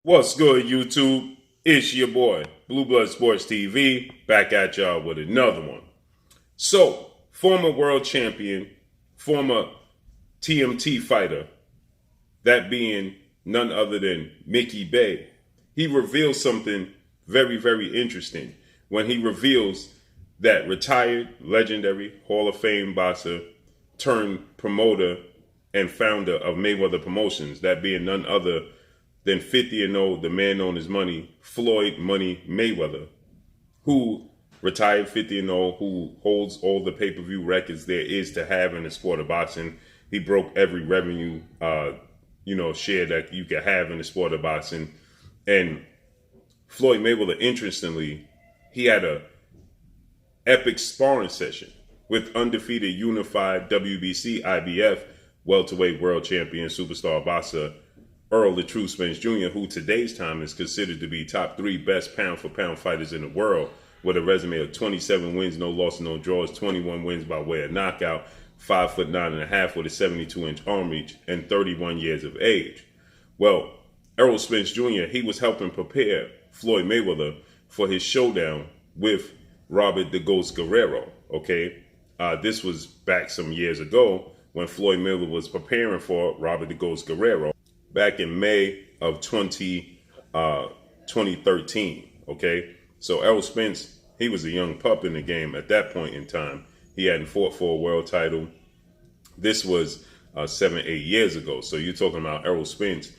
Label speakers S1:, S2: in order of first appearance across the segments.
S1: What's good, YouTube? It's your boy, Blue Blood Sports TV, back at y'all with another one. So, former world champion, former TMT fighter, that being none other than Mickey Bey, he reveals something very, very interesting when he reveals that retired, legendary, Hall of Fame boxer turned promoter and founder of Mayweather Promotions, that being none other than 50-0, the man known as Money, Floyd Money Mayweather, who retired 50-0, who holds all the pay-per-view records there is to have in the sport of boxing. He broke every revenue, share that you could have in the sport of boxing. And Floyd Mayweather, interestingly, he had a epic sparring session with undefeated, unified WBC, IBF, welterweight world champion, superstar boxer, Errol Spence Jr., who today's time is considered to be top 3 best pound-for-pound fighters in the world, with a resume of 27 wins, no losses, no draws, 21 wins by way of knockout, 5'9.5" with a 72-inch arm reach, and 31 years of age. Well, Errol Spence Jr., he was helping prepare Floyd Mayweather for his showdown with Robert the Ghost Guerrero, okay? This was back some years ago when Floyd Mayweather was preparing for Robert the Ghost Guerrero back in May of 2013, okay? So Errol Spence, he was a young pup in the game at that point in time. He hadn't fought for a world title. This was 7-8 years ago. So you're talking about Errol Spence.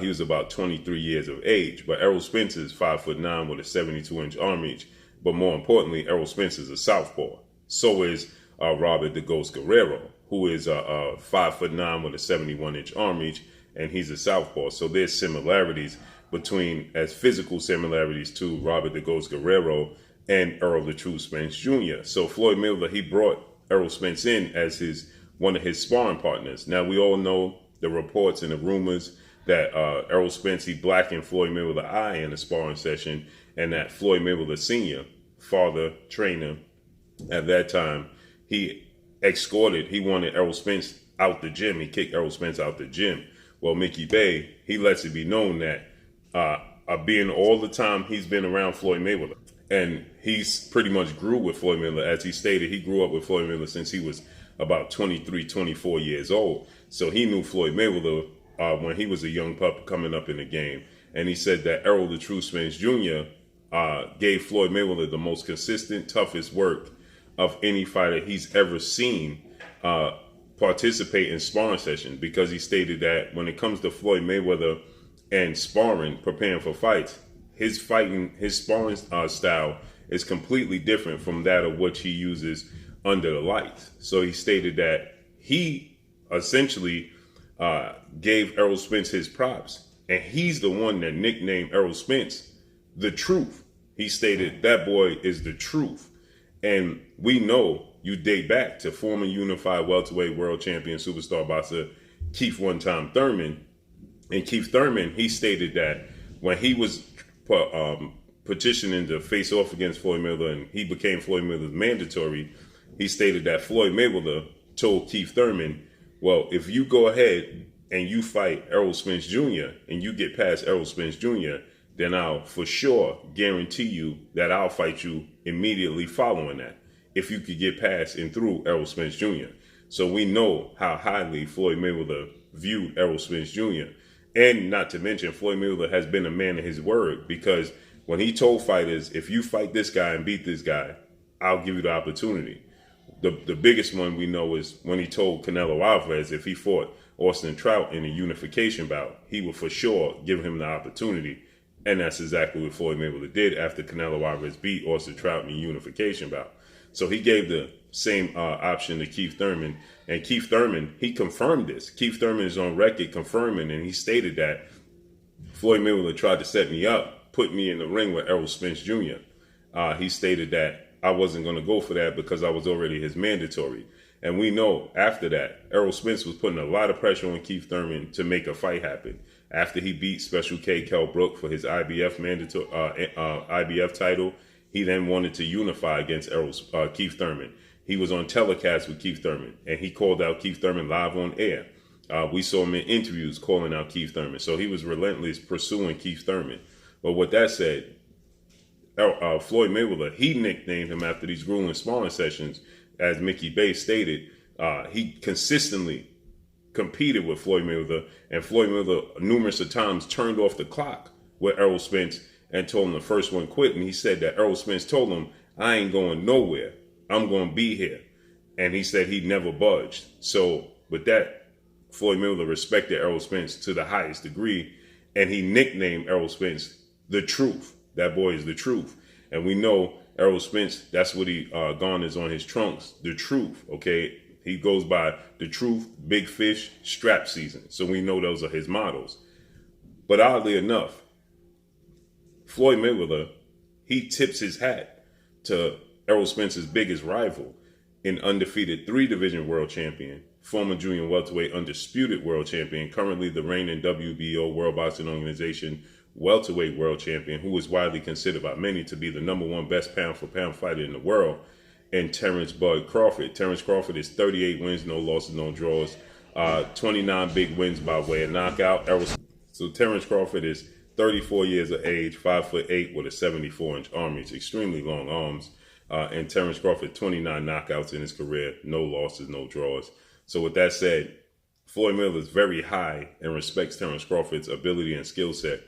S1: He was about 23 years of age. But Errol Spence is 5'9" with a 72-inch arm reach. But more importantly, Errol Spence is a southpaw. So is Robert the Ghost Guerrero, who is 5'9" with a 71-inch arm reach, and he's a southpaw. So there's similarities between, as physical similarities to Robert the Ghost Guerrero and Errol the True Spence Jr. So Floyd Mayweather, he brought Errol Spence in as one of his sparring partners. Now we all know the reports and the rumors that Errol Spence, he blackened Floyd Mayweather's eye in a sparring session, and that Floyd Mayweather Sr., father, trainer, at that time, he wanted Errol Spence out the gym. He kicked Errol Spence out the gym. Well, Mickey Bey, he lets it be known that being all the time he's been around Floyd Mayweather, and he's pretty much grew with Floyd Mayweather. As he stated, he grew up with Floyd Mayweather since he was about 23, 24 years old. So he knew Floyd Mayweather when he was a young pup coming up in the game. And he said that Errol the True Spence Jr. Gave Floyd Mayweather the most consistent, toughest work of any fighter he's ever seen participate in sparring sessions, because he stated that when it comes to Floyd Mayweather and sparring, preparing for fights, his sparring style is completely different from that of what he uses under the lights. So he stated that he essentially gave Errol Spence his props, and he's the one that nicknamed Errol Spence the Truth. He stated that boy is the truth. And we know you date back to former unified welterweight world champion superstar boxer Keith one-time Thurman. And Keith Thurman, he stated that when he was petitioning to face off against Floyd Mayweather and he became Floyd Mayweather's mandatory, he stated that Floyd Mayweather told Keith Thurman, well, if you go ahead and you fight Errol Spence Jr. and you get past Errol Spence Jr., then I'll for sure guarantee you that I'll fight you immediately following that, if you could get past and through Errol Spence Jr. So we know how highly Floyd Mayweather viewed Errol Spence Jr. And not to mention, Floyd Mayweather has been a man of his word, because when he told fighters, if you fight this guy and beat this guy, I'll give you the opportunity. The biggest one we know is when he told Canelo Alvarez if he fought Austin Trout in a unification bout, he would for sure give him the opportunity. And that's exactly what Floyd Mayweather did after Canelo Alvarez beat Austin Trout in a unification bout. So he gave the same option to Keith Thurman. And Keith Thurman, he confirmed this. Keith Thurman is on record confirming, and he stated that Floyd Mayweather tried to set me up, put me in the ring with Errol Spence Jr. He stated that I wasn't going to go for that because I was already his mandatory. And we know after that, Errol Spence was putting a lot of pressure on Keith Thurman to make a fight happen. After he beat Special K Kell Brook for his IBF IBF title, he then wanted to unify against Keith Thurman. He was on telecast with Keith Thurman, and he called out Keith Thurman live on air. We saw him in interviews calling out Keith Thurman. So he was relentless pursuing Keith Thurman. But with that said, Floyd Mayweather, he nicknamed him after these grueling sparring sessions. As Mickey Bates stated, he consistently competed with Floyd Mayweather, and Floyd Mayweather numerous of times turned off the clock with Errol Spence and told him the first one quit. And he said that Errol Spence told him, I ain't going nowhere. I'm going to be here. And he said he never budged. So with that, Floyd Mayweather respected Errol Spence to the highest degree, and he nicknamed Errol Spence the Truth. That boy is the Truth. And we know Errol Spence, that's what he garners on his trunks, the Truth, okay? He goes by the Truth, Big Fish, Strap Season. So we know those are his models. But oddly enough, Floyd Mayweather, he tips his hat to Errol Spence's biggest rival, an undefeated 3-division world champion, former junior welterweight undisputed world champion, currently the reigning WBO, World Boxing Organization, welterweight world champion, who is widely considered by many to be the #1 best pound-for-pound fighter in the world, and Terence Bud Crawford. Terence Crawford is 38 wins, no losses, no draws, 29 big wins by way of knockout. So Terence Crawford is 34 years of age, 5'8" with a 74-inch arm. He's extremely long arms. And Terence Crawford, 29 knockouts in his career, no losses, no draws. So with that said, Floyd Mayweather is very high and respects Terence Crawford's ability and skill set,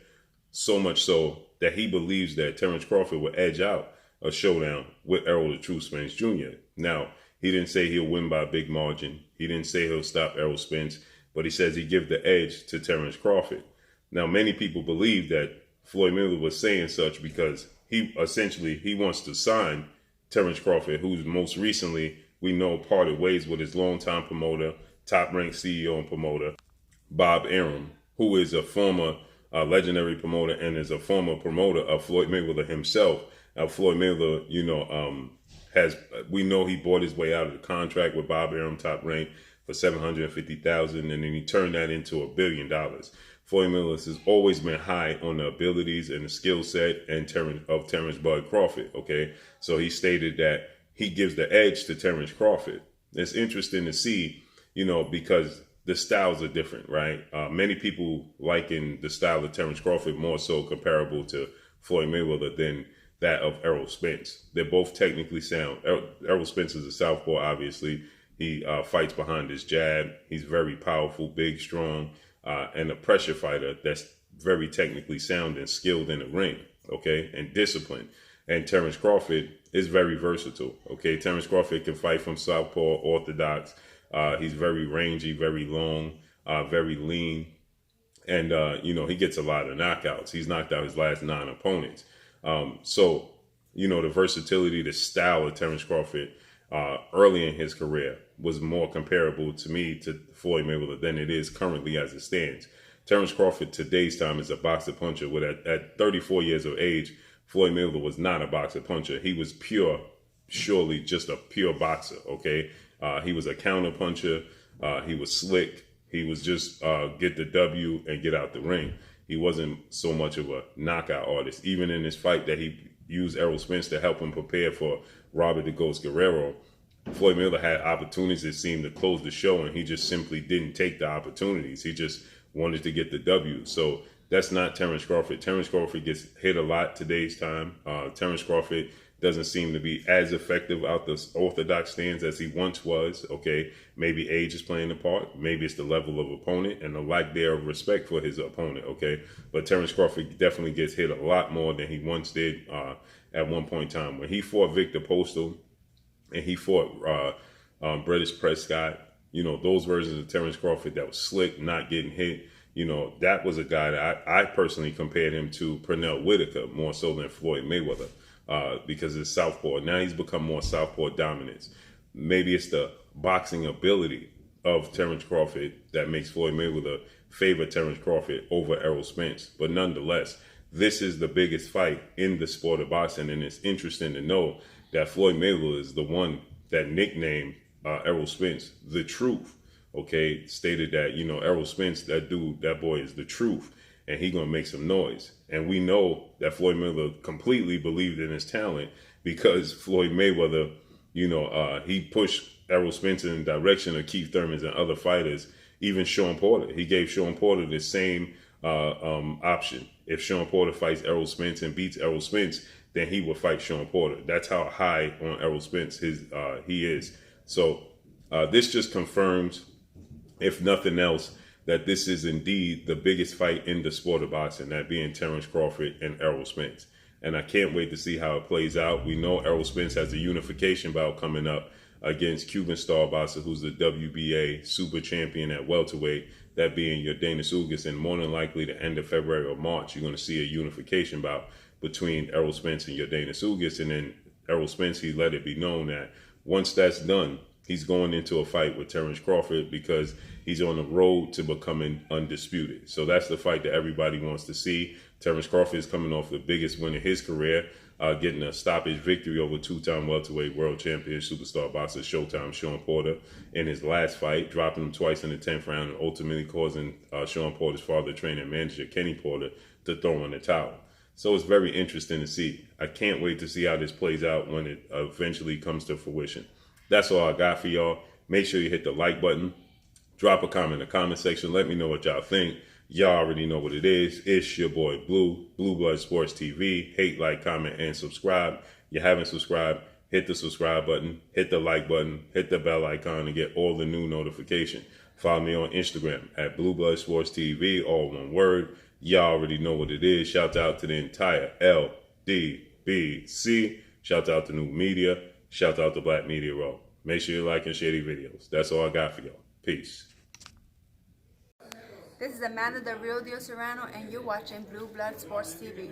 S1: so much so that he believes that Terence Crawford will edge out a showdown with Errol the Truth Spence Jr. Now, he didn't say he'll win by a big margin. He didn't say he'll stop Errol Spence, but he says he give the edge to Terence Crawford. Now, many people believe that Floyd Mayweather was saying such because he wants to sign Terence Crawford, who's most recently, we know, parted ways with his longtime promoter, top-ranked CEO and promoter, Bob Arum, who is a former legendary promoter and is a former promoter of Floyd Mayweather himself. Floyd Mayweather, we know he bought his way out of the contract with Bob Arum, top ranked, for $750,000, and then he turned that into $1 billion. Floyd Mayweather has always been high on the abilities and the skill set and Terence Bud Crawford. Okay, so he stated that he gives the edge to Terence Crawford. It's interesting to see, because the styles are different, right? Many people liken the style of Terence Crawford more so comparable to Floyd Mayweather than that of Errol Spence. They're both technically sound. Errol Spence is a southpaw, obviously. He fights behind his jab. He's very powerful, big, strong, and a pressure fighter that's very technically sound and skilled in the ring, okay, and disciplined. And Terence Crawford is very versatile, okay? Terence Crawford can fight from southpaw, orthodox. He's very rangy, very long, very lean. And, he gets a lot of knockouts. He's knocked out his last 9 opponents. So, the versatility, the style of Terence Crawford early in his career was more comparable to me to Floyd Mayweather than it is currently as it stands. Terence Crawford today's time is a boxer puncher. At 34 years of age, Floyd Mayweather was not a boxer puncher. He was surely just a pure boxer, okay? He was a counter puncher. He was slick. He was just get the W and get out the ring. He wasn't so much of a knockout artist. Even in this fight that he used Errol Spence to help him prepare for Robert the Ghost Guerrero, Floyd Mayweather had opportunities that seemed to close the show, and he just simply didn't take the opportunities. He just wanted to get the W. So that's not Terence Crawford. Terence Crawford gets hit a lot today's time. Terence Crawford doesn't seem to be as effective out the orthodox stands as he once was, okay? Maybe age is playing a part. Maybe it's the level of opponent and the lack there of respect for his opponent, okay? But Terence Crawford definitely gets hit a lot more than he once did at one point in time. When he fought Victor Postal and he fought British Prescott, those versions of Terence Crawford that was slick, not getting hit, that was a guy that I personally compared him to Pernell Whitaker more so than Floyd Mayweather. Because it's southpaw. Now he's become more southpaw dominance. Maybe it's the boxing ability of Terence Crawford that makes Floyd Mayweather favor Terence Crawford over Errol Spence. But nonetheless, this is the biggest fight in the sport of boxing, and it's interesting to know that Floyd Mayweather is the one that nicknamed Errol Spence the Truth. Okay, stated that Errol Spence, that boy is the truth, and he gonna make some noise. And we know that Floyd Mayweather completely believed in his talent because Floyd Mayweather, he pushed Errol Spence in the direction of Keith Thurman and other fighters, Even Sean Porter, he gave Sean Porter the same option. If Sean Porter fights Errol Spence and beats Errol Spence, then he will fight Sean Porter. That's how high on Errol Spence he is. So this just confirms, if nothing else, that this is indeed the biggest fight in the sport of boxing, that being Terence Crawford and Errol Spence. And I can't wait to see how it plays out. We know Errol Spence has a unification bout coming up against Cuban star boxer who's the WBA super champion at welterweight, that being Yordenis Ugas. And more than likely the end of February or March, you're going to see a unification bout between Errol Spence and Yordenis Ugas. And then Errol Spence, he let it be known that once that's done, he's going into a fight with Terence Crawford because he's on the road to becoming undisputed. So that's the fight that everybody wants to see. Terence Crawford is coming off the biggest win of his career, getting a stoppage victory over two-time welterweight world champion superstar boxer Showtime Sean Porter in his last fight, dropping him twice in the 10th round and ultimately causing Sean Porter's father, trainer, and manager Kenny Porter to throw in the towel. So it's very interesting to see. I can't wait to see how this plays out when it eventually comes to fruition. That's all I got for y'all. Make sure you hit the like button. Drop a comment in the comment section. Let me know what y'all think. Y'all already know what it is. It's your boy Blue, Blue Blood Sports TV. Hate, like, comment, and subscribe. You haven't subscribed, hit the subscribe button, hit the like button, hit the bell icon to get all the new notifications. Follow me on Instagram at Blue Blood Sports TV, all one word. Y'all already know what it is. Shout out to the entire LDBC. Shout out to New Media. Shout out to Black Media Row. Make sure you like and share these videos. That's all I got for y'all. Peace.
S2: This is Amanda, the Real Deal Serrano, and you're watching Blue Blood Sports TV.